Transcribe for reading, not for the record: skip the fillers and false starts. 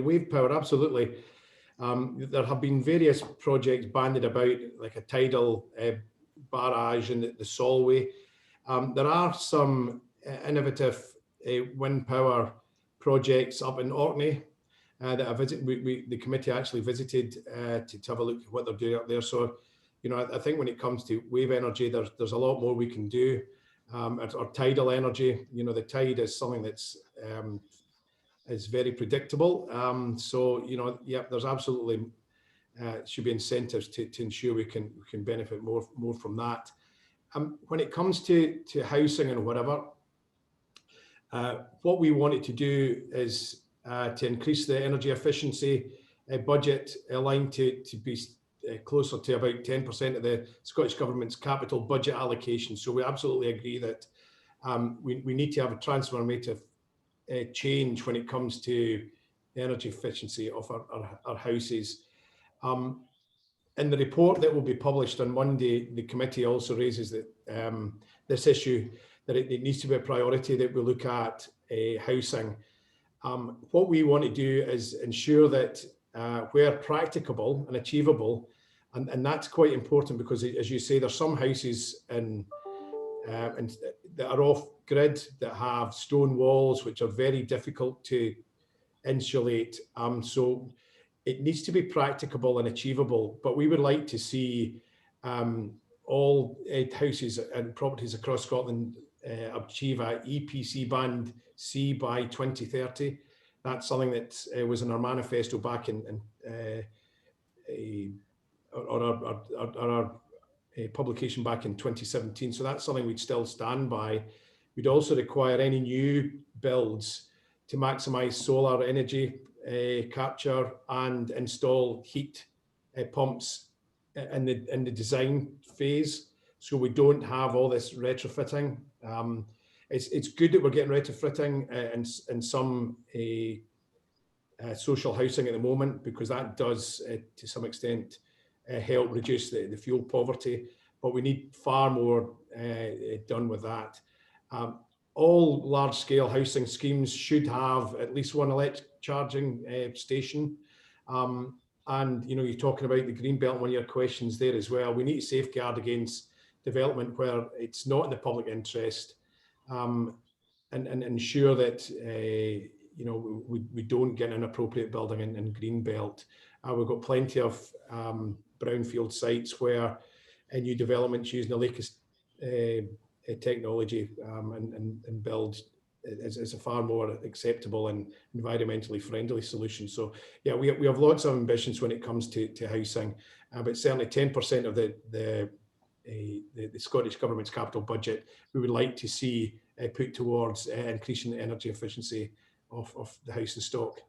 Wave power, absolutely. There have been various projects banded about, like a tidal barrage in the Solway. There are some innovative wind power projects up in Orkney that the committee actually visited to have a look at what they're doing up there. So, you know, I think when it comes to wave energy, there's a lot more we can do. Or tidal energy, you know, the tide is something that's is very predictable. So, you know, yeah, there's absolutely should be incentives to ensure we can benefit more from that. When it comes to housing and whatever, what we wanted to do is to increase the energy efficiency budget aligned to be closer to about 10% of the Scottish Government's capital budget allocation. So we absolutely agree that we need to have a transformative change when it comes to the energy efficiency of our houses. In the report that will be published on Monday, the committee also raises that this issue, that it needs to be a priority that we look at housing. What we want to do is ensure that where practicable and achievable, and that's quite important because, as you say, there's some houses that are off grid that have stone walls which are very difficult to insulate. So it needs to be practicable and achievable, but we would like to see all houses and properties across Scotland achieve a EPC band C by 2030. That's something that was in our manifesto back in our publication back in 2017. So that's something we'd still stand by. We'd also require any new builds to maximise solar energy capture and install heat pumps in the design phase, so we don't have all this retrofitting. It's good that we're getting retrofitting in some social housing at the moment, because that does to some extent help reduce the fuel poverty, but we need far more done with that. All large-scale housing schemes should have at least one electric charging station. And, you know, you're talking about the green belt, one of your questions there as well. We need to safeguard against development where it's not in the public interest, and ensure that, you know, we don't get an inappropriate building in green belt. We've got plenty of brownfield sites where new developments using the latest technology and build is a far more acceptable and environmentally friendly solution. So yeah, we have lots of ambitions when it comes to housing, but certainly 10% of the Scottish Government's capital budget we would like to see put towards increasing the energy efficiency of the housing stock.